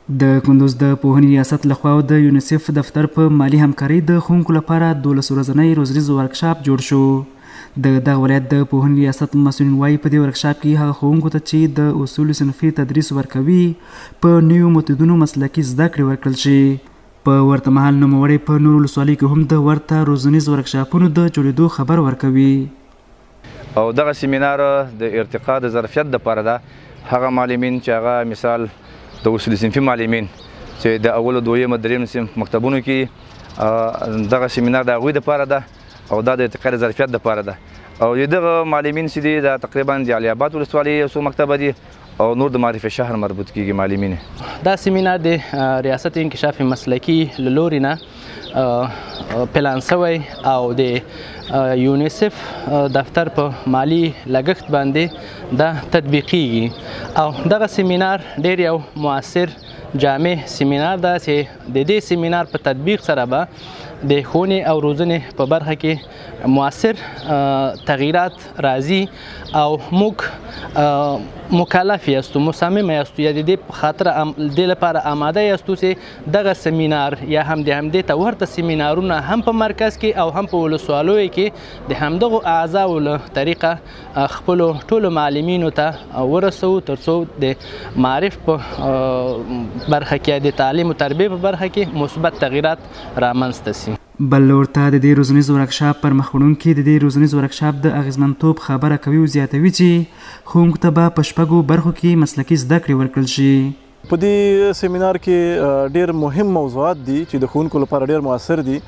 د کندوز د پوهنې ریاست لخوا د یونیسف دفتر په مالي همکارۍ د ښوونکو لپاره 12 ورځنی روزنیز ورکشاپ جوړ شو. د دغه ولایت د پوهنې ریاست مسؤلین وایي په دې ورکشاپ کې هغه ښوونکو ته چې د اصول صنفي تدریس ورکوي په نویو میتودونو مسلکي زده کړې ورکړل شي. په ورته مهال نوموړی په نورو ولسوالیو کې هم د ورته روزنیز ورکشاپونو د جوړېدو خبر ورکوي. او دغه سیمینار د ارتقا د ظرفیت دپاره ده. هغه معلمین چې هغه مثال د اصول صنفي معلمین چې د اول دویم دریم صنف مکتبونو کې دغه سیمینار د هغوی دپاره ده او دا د ارتقا د ظرفیت دپاره ده. او دغه معلمین چې دي دا تقریبا د علي آباد ولسوالۍ یو څو مکتبه دي او نور د معرفت شهر مربوط کیږي معلمین. دا سیمینار د ریاست انکشاف مسلکي له لوري نه پلان شوی او د یونیسف دفتر په مالی لګښت باندې دا تطبیقیږي او دغه سیمینار ډیر یو مؤثر جامع سیمینار ده چې د دې سیمینار په تطبیق سره به د ښوونې او روزنې په برخه کې مؤثر تغییرات راځي او موږ مکلف یاستو، مصمم یاستو یا د دې خاطر د لپاره آماده یاستو چې دغه سیمینار یا هم د همدې ته ورته سیمینارونه هم په مرکز کې او هم په ولسوالیو کې د همدغو اعضاو له طریقه خپلو ټولو معلمینو ته ورسوو ترڅو د معرف په برخه کې د تعلیم او تربیې په برخه کې مثبت تغییرات رامنځته سي. بل لور ته د دې روزنیز ورکشاپ پر مخ وړونکي د دې روزنیز ورکشاپ د اغیزمنتوب خبره کوي او زیاتوي چې ښوونکو ته به په شپږو برخو کې مسلکي زده کړې ورکړل شي. په دې سیمینار کې ډېر مهم موضوعات دي چې د ښوونکو لپاره ډېر مؤثر دي.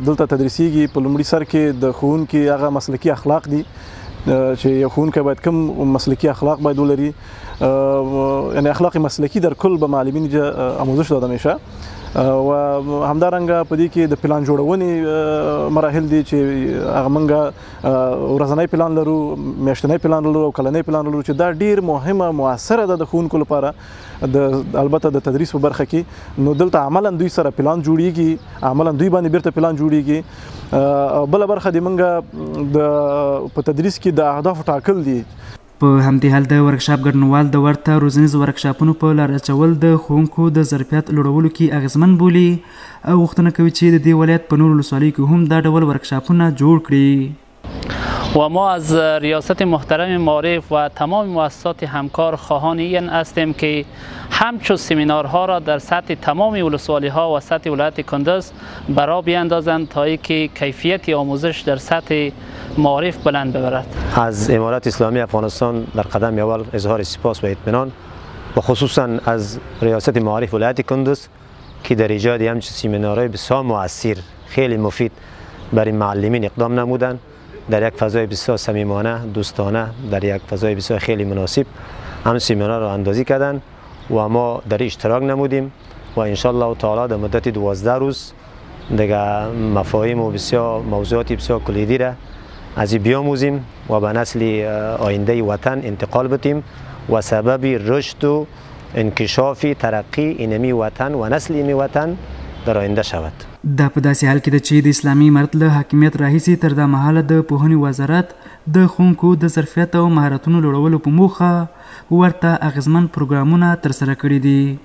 دلته تدریسیږي. په لومړي سر کې د ښوونکي هغه مسلکي اخلاق دي چې یو ښوونکی باید کوم مسلکي اخلاق باید ولري، یعنې اخلاق مسلکي در کل به معلمین آموزش دادن میشه. و همدارنګه په دې کې د پلان جوړونې مراحل دي چې هغه موږ ورځنی پلان لرو، میاشتنی پلان لرو او کلنی پلان لرو چې دا ډیر مهمه مؤثره ده د ښوونکو لپاره البته د تدریس په برخه کې. نو دلته عملا دوی سره پلان جوړیږي، عملا دوی باندې بیرته پلان جوړیږي. بله برخه د موږ په تدریس کې د اهدافو ټاکل دي. په همدې حال د ورکشاپ ګډونوال د ورته روزنیز ورکشاپونو په لار اچول د ښوونکو د ظرفیت لوړولو کې اغیزمن بولي او غوښتنه کوي چې د دې ولایت په نورو ولسوالیو کې هم دا ډول ورکشاپونه جوړ کړي. و ما از ریاست محترم معارف و تمام مؤسسات همکار خواهان این هستیم که همچون سمینارها را در سطح تمام ولسوالی‌ها و سطح ولایت کندوز برا بیاندازند تا اینکه کیفیت آموزش در سطح معارف بلند ببرد. از امارت اسلامی افغانستان در قدم اول اظهار سپاس و اطمینان و خصوصا از ریاست معارف ولایت کندوز که در ایجاد همچون سمینارهای بسیار مؤثر خیلی مفید برای معلمین اقدام نمودند. در یک فضای بسیار صمیمانه، دوستانه، در یک فضای بسیار خیلی مناسب هم سیمینار را اندازی کردند و ما در اشتراک نمودیم و ان شاء الله تعالی در مدت 12 روز دیگه مفاهیم و بسیار موضوعات بسیار کلیدی را از بیاموزیم و به نسل آینده وطن انتقال بدیم و سبب رشد و انکشاف ترقی اینمی وطن و نسل اینمی وطن در آینده شود. دا په داسې حال کې ده چې د اسلامي امارت له حاکمیت راهیسې تر دا مهاله د پوهنې وزارت د ښوونکو د ظرفیت او مهارتونو لوړولو په موخه ورته اغیزمن پروګرامونه ترسره کړي دي.